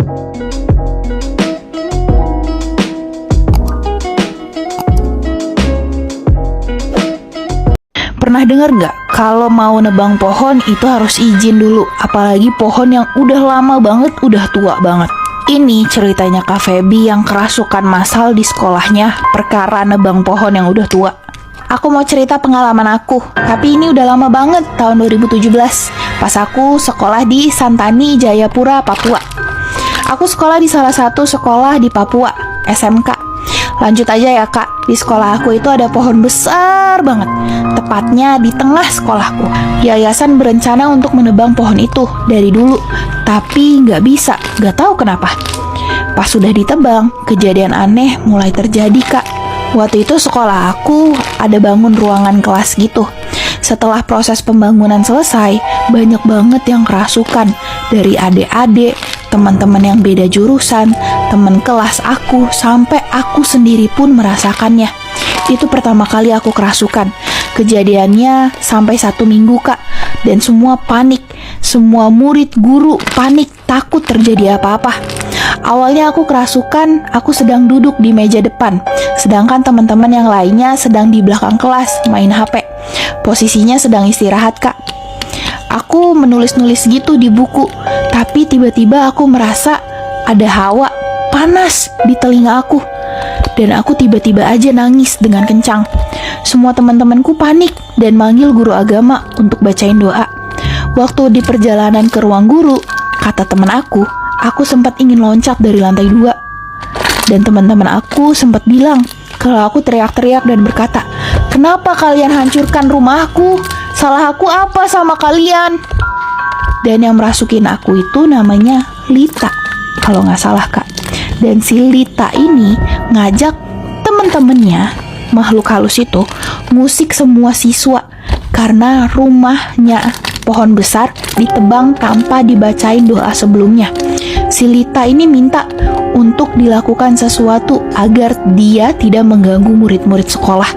Pernah dengar nggak kalau mau nebang pohon itu harus izin dulu, apalagi pohon yang udah lama banget, udah tua banget. Ini ceritanya Kak Feby yang kerasukan massal di sekolahnya perkara nebang pohon yang udah tua. Aku mau cerita pengalaman aku, tapi ini udah lama banget, tahun 2017, pas aku sekolah di Santani, Jayapura, Papua. Aku sekolah di salah satu sekolah di Papua, SMK. Lanjut aja ya Kak, di sekolah aku itu ada pohon besar banget, tepatnya di tengah sekolahku. Yayasan berencana untuk menebang pohon itu dari dulu, tapi nggak bisa, nggak tahu kenapa. Pas sudah ditebang, kejadian aneh mulai terjadi Kak. Waktu itu sekolah aku ada bangun ruangan kelas gitu. Setelah proses pembangunan selesai, banyak banget yang kerasukan. Dari adik-adik, teman-teman yang beda jurusan, teman kelas aku, sampai aku sendiri pun merasakannya. Itu pertama kali aku kerasukan. Kejadiannya sampai 1 minggu Kak. Dan semua panik. Semua murid, guru panik, takut terjadi apa-apa. Awalnya aku kerasukan, aku sedang duduk di meja depan, sedangkan teman-teman yang lainnya sedang di belakang kelas main HP. Posisinya sedang istirahat Kak. Aku menulis-nulis gitu di buku, tapi tiba-tiba aku merasa ada hawa panas di telinga aku. Dan aku tiba-tiba aja nangis dengan kencang. Semua teman-temanku panik dan manggil guru agama untuk bacain doa. Waktu di perjalanan ke ruang guru, kata teman aku sempat ingin loncat dari lantai 2. Dan teman-teman aku sempat bilang kalau aku teriak-teriak dan berkata, "Kenapa kalian hancurkan rumahku? Salah aku apa sama kalian?" Dan yang merasukin aku itu namanya Lita, kalau nggak salah Kak. Dan si Lita ini ngajak temen-temennya, makhluk halus itu, musik semua siswa karena rumahnya pohon besar ditebang tanpa dibacain doa sebelumnya. Si Lita ini minta untuk dilakukan sesuatu agar dia tidak mengganggu murid-murid sekolah.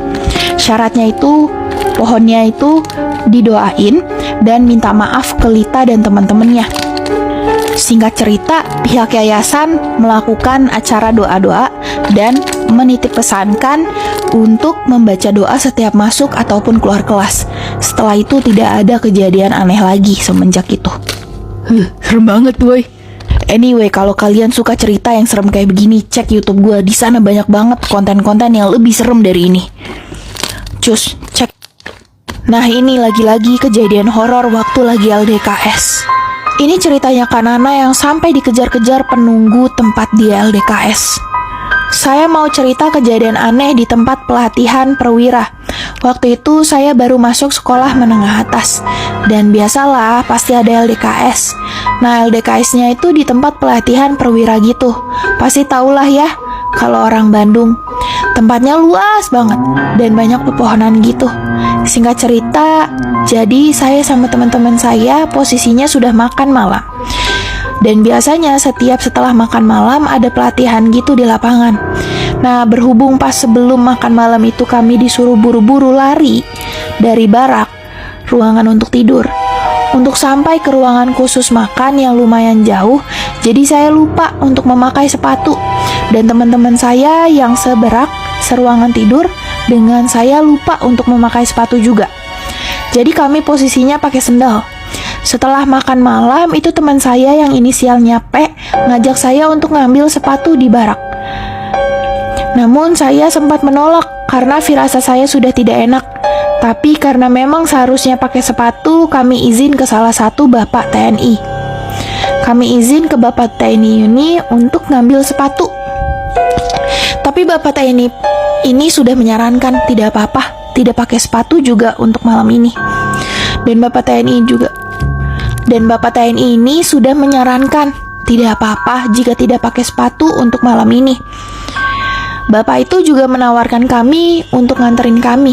Syaratnya itu pohonnya itu didoain dan minta maaf ke Lita dan teman-temannya. Singkat cerita, pihak yayasan melakukan acara doa-doa dan menitip pesankan untuk membaca doa setiap masuk ataupun keluar kelas. Setelah itu tidak ada kejadian aneh lagi semenjak itu. Serem banget boy. Anyway, kalau kalian suka cerita yang serem kayak begini, cek YouTube gue. Di sana banyak banget konten-konten yang lebih serem dari ini. Cus, cek. Nah ini lagi-lagi kejadian horor waktu lagi LDKS. Ini ceritanya Kak Nana yang sampai dikejar-kejar penunggu tempat di LDKS. Saya mau cerita kejadian aneh di tempat pelatihan perwira. Waktu itu saya baru masuk sekolah menengah atas. Dan biasalah pasti ada LDKS. Nah LDKS-nya itu di tempat pelatihan perwira gitu. Pasti tahulah ya kalau orang Bandung. Tempatnya luas banget dan banyak pepohonan gitu. Singkat cerita, jadi saya sama teman-teman saya posisinya sudah makan malam. Dan biasanya setiap setelah makan malam ada pelatihan gitu di lapangan. Nah, berhubung pas sebelum makan malam itu kami disuruh buru-buru lari dari barak, ruangan untuk tidur, untuk sampai ke ruangan khusus makan yang lumayan jauh. Jadi saya lupa untuk memakai sepatu. Dan teman-teman saya yang seruangan tidur dengan saya lupa untuk memakai sepatu juga. Jadi kami posisinya pakai sendal. Setelah makan malam itu teman saya yang inisialnya P ngajak saya untuk ngambil sepatu di barak. Namun saya sempat menolak karena firasat saya sudah tidak enak. Tapi karena memang seharusnya pakai sepatu, kami izin ke salah satu bapak TNI. Kami izin ke bapak TNI ini untuk ngambil sepatu. Tapi bapak TNI ini sudah menyarankan tidak apa-apa, tidak pakai sepatu juga untuk malam ini. Dan bapak TNI ini sudah menyarankan tidak apa-apa jika tidak pakai sepatu untuk malam ini. Bapak itu juga menawarkan kami untuk nganterin kami.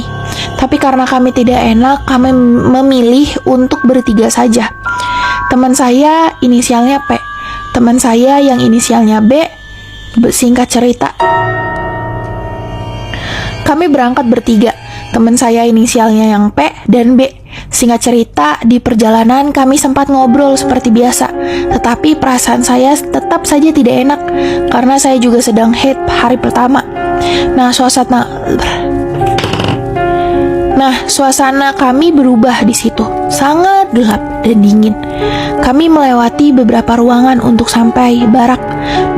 Tapi karena kami tidak enak, kami memilih untuk bertiga saja. Teman saya inisialnya P, teman saya yang inisialnya B. Singkat cerita, kami berangkat bertiga. Teman saya inisialnya yang P dan B. Singkat cerita, di perjalanan kami sempat ngobrol seperti biasa, tetapi perasaan saya tetap saja tidak enak karena saya juga sedang haid hari pertama. Suasana kami berubah di situ, sangat gelap dan dingin. Kami melewati beberapa ruangan untuk sampai barak.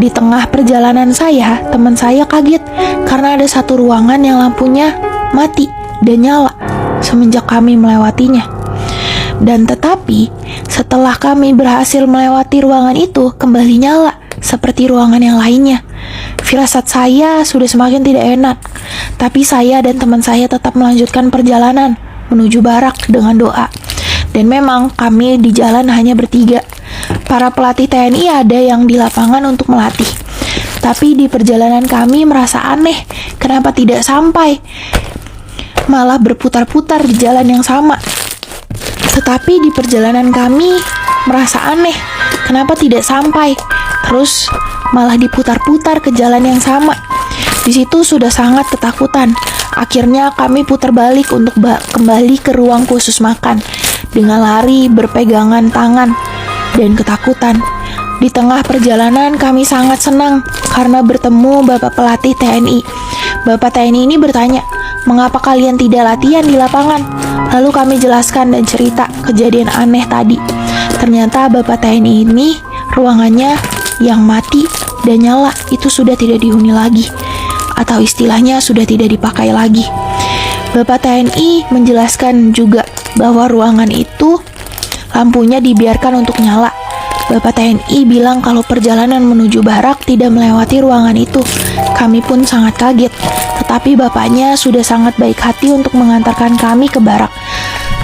Di tengah perjalanan saya, teman saya kaget karena ada satu ruangan yang lampunya mati dan nyala semenjak kami melewatinya. Dan tetapi setelah kami berhasil melewati ruangan itu, kembali nyala seperti ruangan yang lainnya. Firasat saya sudah semakin tidak enak, tapi saya dan teman saya tetap melanjutkan perjalanan menuju barak dengan doa. Dan memang kami di jalan hanya bertiga. Para pelatih TNI ada yang di lapangan untuk melatih. Tapi di perjalanan kami merasa aneh, kenapa tidak sampai? Malah berputar-putar di jalan yang sama. Tetapi di perjalanan kami merasa aneh, kenapa tidak sampai? Terus malah diputar-putar ke jalan yang sama. Di situ sudah sangat ketakutan. Akhirnya kami putar balik untuk kembali ke ruang khusus makan dengan lari berpegangan tangan dan ketakutan. Di tengah perjalanan kami sangat senang karena bertemu Bapak pelatih TNI. Bapak TNI ini bertanya, "Mengapa kalian tidak latihan di lapangan?" Lalu kami jelaskan dan cerita kejadian aneh tadi. Ternyata Bapak TNI ini ruangannya yang mati dan nyala itu sudah tidak dihuni lagi, atau istilahnya sudah tidak dipakai lagi. Bapak TNI menjelaskan juga bahwa ruangan itu lampunya dibiarkan untuk nyala. Bapak TNI bilang kalau perjalanan menuju barak tidak melewati ruangan itu. Kami pun sangat kaget, tetapi bapaknya sudah sangat baik hati untuk mengantarkan kami ke barak.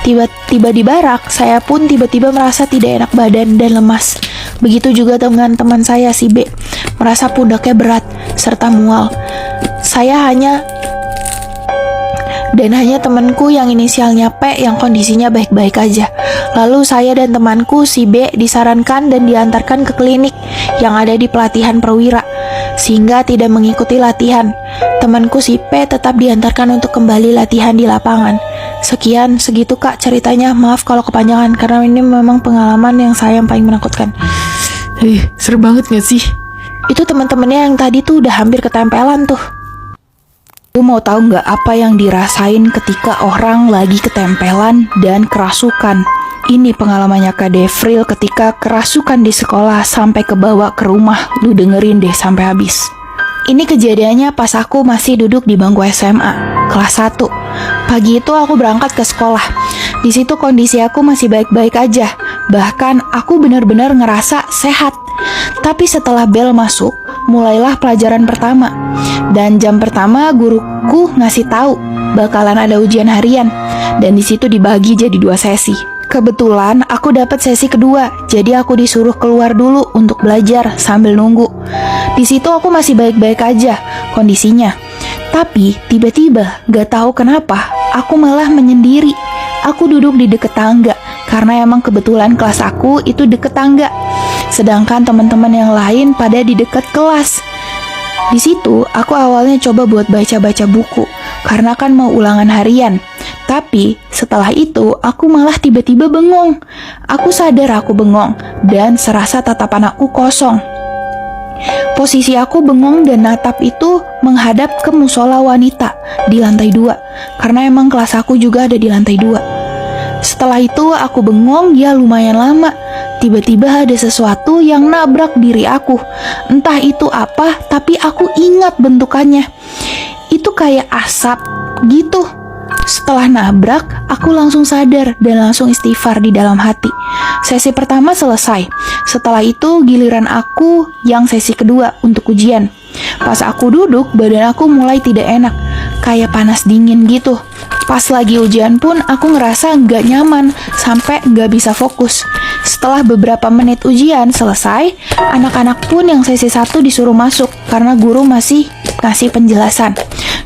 Tiba-tiba di barak, saya pun tiba-tiba merasa tidak enak badan dan lemas. Begitu juga dengan teman saya si B, merasa pundaknya berat serta mual. Hanya temanku yang inisialnya P yang kondisinya baik-baik aja. Lalu saya dan temanku si B disarankan dan diantarkan ke klinik yang ada di pelatihan perwira, sehingga tidak mengikuti latihan. Temanku si P tetap diantarkan untuk kembali latihan di lapangan. Sekian, segitu Kak ceritanya. Maaf kalau kepanjangan, karena ini memang pengalaman yang saya yang paling menakutkan. Serem banget gak sih? Itu teman-temannya yang tadi tuh udah hampir ketempelan tuh. Lu mau tahu nggak apa yang dirasain ketika orang lagi ketempelan dan kerasukan? Ini pengalamannya Kak Devril ketika kerasukan di sekolah sampai kebawa ke rumah. Lu dengerin deh sampai habis. Ini kejadiannya pas aku masih duduk di bangku SMA, kelas 1. Pagi itu aku berangkat ke sekolah. Di situ kondisi aku masih baik-baik aja. Bahkan aku benar-benar ngerasa sehat. Tapi setelah bel masuk, mulailah pelajaran pertama. Dan jam pertama guruku ngasih tahu bakalan ada ujian harian. Dan di situ dibagi jadi 2 sesi. Kebetulan aku dapat sesi kedua, jadi aku disuruh keluar dulu untuk belajar sambil nunggu. Di situ aku masih baik-baik aja kondisinya. Tapi tiba-tiba gak tahu kenapa aku malah menyendiri. Aku duduk di deket tangga karena emang kebetulan kelas aku itu deket tangga. Sedangkan teman-teman yang lain pada di dekat kelas. Di situ aku awalnya coba buat baca-baca buku karena kan mau ulangan harian. Tapi setelah itu aku malah tiba-tiba bengong. Aku sadar aku bengong dan serasa tatapan aku kosong. Posisi aku bengong dan natap itu menghadap ke musola wanita di lantai 2 karena emang kelas aku juga ada di lantai 2. Setelah itu aku bengong ya lumayan lama. Tiba-tiba ada sesuatu yang nabrak diri aku. Entah itu apa, tapi aku ingat bentukannya. Itu kayak asap gitu. Setelah nabrak, aku langsung sadar dan langsung istighfar di dalam hati. Sesi pertama selesai. Setelah itu giliran aku yang sesi kedua untuk ujian. Pas aku duduk, badan aku mulai tidak enak, kayak panas dingin gitu. Pas lagi ujian pun aku ngerasa nggak nyaman sampai nggak bisa fokus. Setelah beberapa menit ujian selesai, anak-anak pun yang sesi 1 disuruh masuk karena guru masih kasih penjelasan.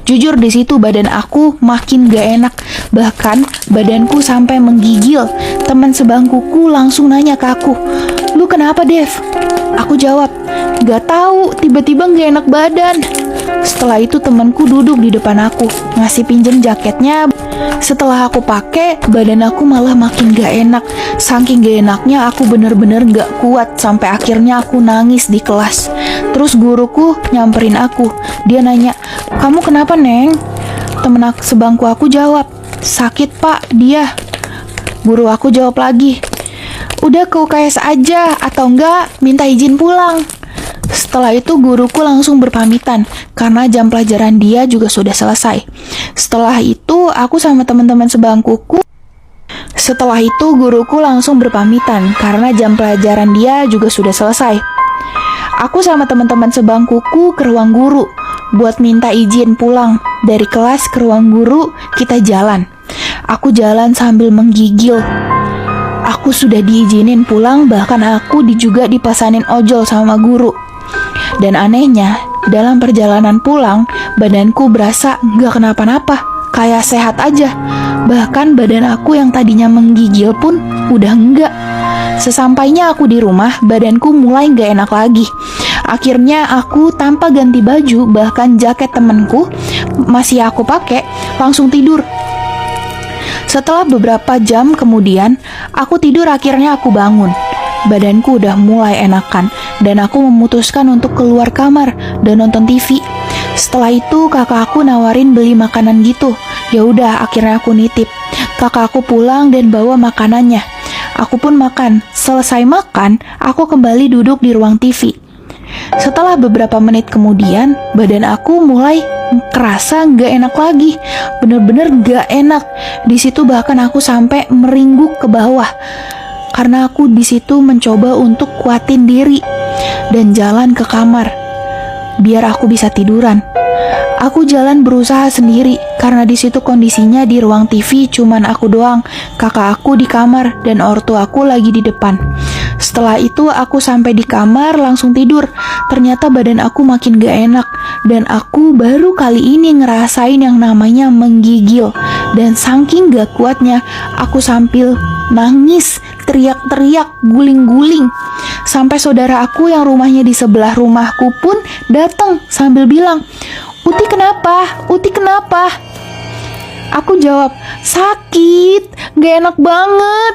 Jujur di situ badan aku makin gak enak, bahkan badanku sampai menggigil. Teman sebangkuku langsung nanya ke aku, "Lu kenapa, Dev?" Aku jawab, "Gak tahu, tiba-tiba gak enak badan." Setelah itu temanku duduk di depan aku, ngasih pinjem jaketnya. Setelah aku pakai, badan aku malah makin gak enak. Saking gak enaknya aku bener-bener gak kuat, sampai akhirnya aku nangis di kelas. Terus guruku nyamperin aku. Dia nanya, "Kamu kenapa, Neng?" Temen aku sebangku aku jawab, "Sakit, Pak, dia." Guru aku jawab lagi, "Udah ke UKS aja, atau enggak minta izin pulang." Setelah itu guruku langsung berpamitan karena jam pelajaran dia juga sudah selesai. Setelah itu guruku langsung berpamitan karena jam pelajaran dia juga sudah selesai. Aku sama teman-teman sebangkuku ke ruang guru buat minta izin pulang. Dari kelas ke ruang guru kita jalan. Aku jalan sambil menggigil. Aku sudah diizinin pulang, bahkan aku juga dipesanin ojol sama guru. Dan anehnya, dalam perjalanan pulang, badanku berasa gak kenapa-napa, kayak sehat aja. Bahkan badan aku yang tadinya menggigil pun udah enggak. Sesampainya aku di rumah, badanku mulai gak enak lagi. Akhirnya aku tanpa ganti baju, bahkan jaket temenku masih aku pakai, langsung tidur. Setelah beberapa jam kemudian, aku tidur, akhirnya aku bangun. Badanku udah mulai enakan dan aku memutuskan untuk keluar kamar dan nonton TV. Setelah itu kakak aku nawarin beli makanan gitu. Ya udah, akhirnya aku nitip. Kakak aku pulang dan bawa makanannya. Aku pun makan. Selesai makan, aku kembali duduk di ruang TV. Setelah beberapa menit kemudian, badan aku mulai kerasa gak enak lagi. Bener-bener gak enak. Di situ bahkan aku sampai meringguk ke bawah. Karena aku di situ mencoba untuk kuatin diri dan jalan ke kamar biar aku bisa tiduran. Aku jalan berusaha sendiri karena di situ kondisinya di ruang TV cuman aku doang, kakak aku di kamar dan ortu aku lagi di depan. Setelah itu aku sampai di kamar langsung tidur. Ternyata badan aku makin gak enak dan aku baru kali ini ngerasain yang namanya menggigil. Dan saking gak kuatnya, aku sambil nangis, teriak-teriak, guling-guling. Sampai saudara aku yang rumahnya di sebelah rumahku pun datang sambil bilang, "Uti kenapa? Uti kenapa?" Aku jawab, "Sakit, gak enak banget."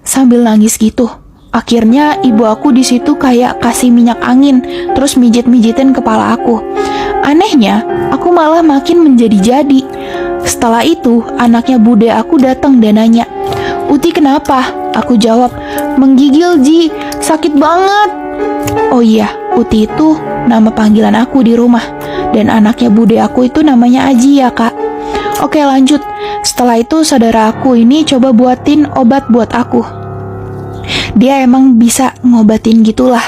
Sambil nangis gitu. Akhirnya ibu aku di situ kayak kasih minyak angin, terus mijit-mijitin kepala aku. Anehnya, aku malah makin menjadi-jadi. Setelah itu, anaknya bude aku datang dan nanya, "Uti kenapa?" Aku jawab, "Menggigil, Ji, sakit banget." Oh iya, Uti itu nama panggilan aku di rumah. Dan anaknya bude aku itu namanya Aji ya, Kak. Oke, lanjut. Setelah itu saudara aku ini coba buatin obat buat aku. Dia emang bisa ngobatin gitulah.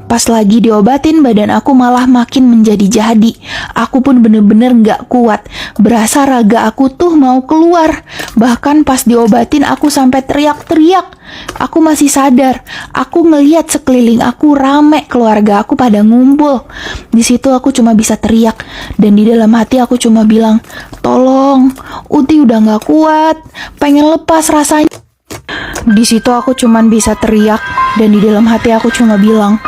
Pas lagi diobatin, badan aku malah makin menjadi-jadi. Aku pun bener-bener gak kuat. Berasa raga aku tuh mau keluar. Bahkan pas diobatin aku sampai teriak-teriak. Aku masih sadar. Aku ngelihat sekeliling aku rame, keluarga aku pada ngumpul. Di situ aku cuma bisa teriak. Dan di dalam hati aku cuma bilang, "Tolong, Uti udah gak kuat. Pengen lepas rasanya." Di situ aku cuman bisa teriak dan di dalam hati aku cuma bilang,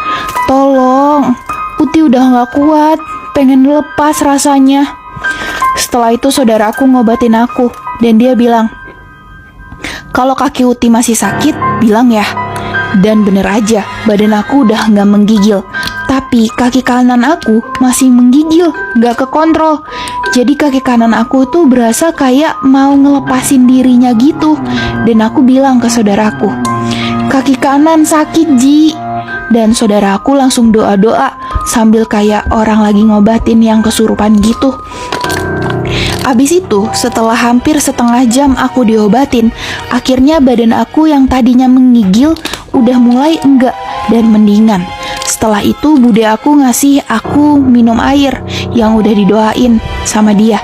"Tolong, Uti udah gak kuat, pengen lepas rasanya." Setelah itu saudaraku ngobatin aku dan dia bilang, "Kalau kaki Uti masih sakit, bilang ya." Dan bener aja, badan aku udah gak menggigil. Tapi kaki kanan aku masih menggigil, gak kekontrol. Jadi kaki kanan aku tuh berasa kayak mau ngelepasin dirinya gitu. Dan aku bilang ke saudaraku, "Kaki kanan sakit, Ji." Dan saudaraku langsung doa-doa sambil kayak orang lagi ngobatin yang kesurupan gitu. Abis itu, setelah hampir setengah jam aku diobatin, akhirnya badan aku yang tadinya menggigil udah mulai enggak dan mendingan. Setelah itu bude aku ngasih aku minum air yang udah didoain sama dia.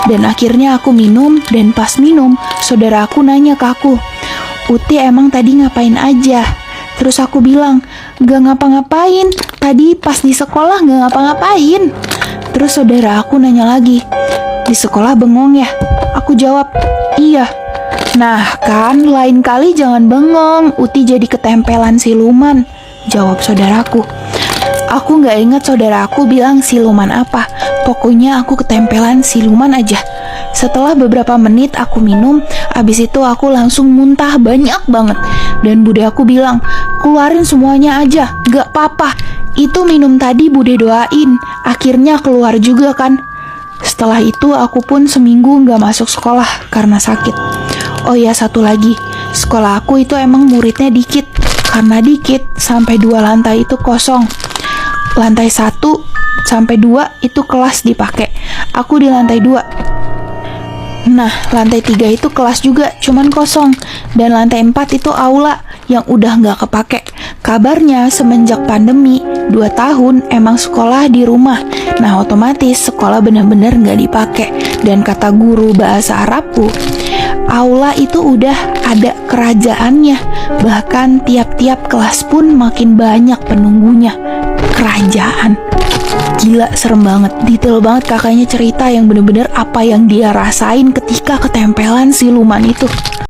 Dan akhirnya aku minum dan pas minum, saudara aku nanya ke aku, "Uti emang tadi ngapain aja?" Terus aku bilang, "Gak ngapa-ngapain, tadi pas di sekolah gak ngapa-ngapain." Terus saudara aku nanya lagi, "Di sekolah bengong ya?" Aku jawab, "Iya." "Nah kan, lain kali jangan bengong, Uti jadi ketempelan siluman," jawab saudaraku. Aku gak ingat saudaraku bilang siluman apa, Pokoknya aku ketempelan siluman aja. Setelah beberapa menit aku minum, abis itu aku langsung muntah banyak banget. Dan bude aku bilang, keluarin semuanya aja, gak apa-apa. Itu minum tadi bude doain, akhirnya keluar juga kan. Setelah itu aku pun seminggu gak masuk sekolah karena sakit. Oh ya, satu lagi, sekolah aku itu emang muridnya dikit. Karena dikit, sampai 2 lantai itu kosong. Lantai 1 sampai 2 itu kelas dipakai. Aku di lantai 2. Nah, lantai 3 itu kelas juga, cuman kosong. Dan lantai 4 itu aula yang udah nggak kepake. Kabarnya semenjak pandemi 2 tahun emang sekolah di rumah. Nah, otomatis sekolah bener-bener nggak dipakai. Dan kata guru bahasa Arabku, aula itu udah ada kerajaannya. Bahkan tiap-tiap kelas pun makin banyak penunggunya. Kerajaan. Gila, serem banget. Detail banget kakaknya cerita yang bener-bener apa yang dia rasain ketika ketempelan siluman itu.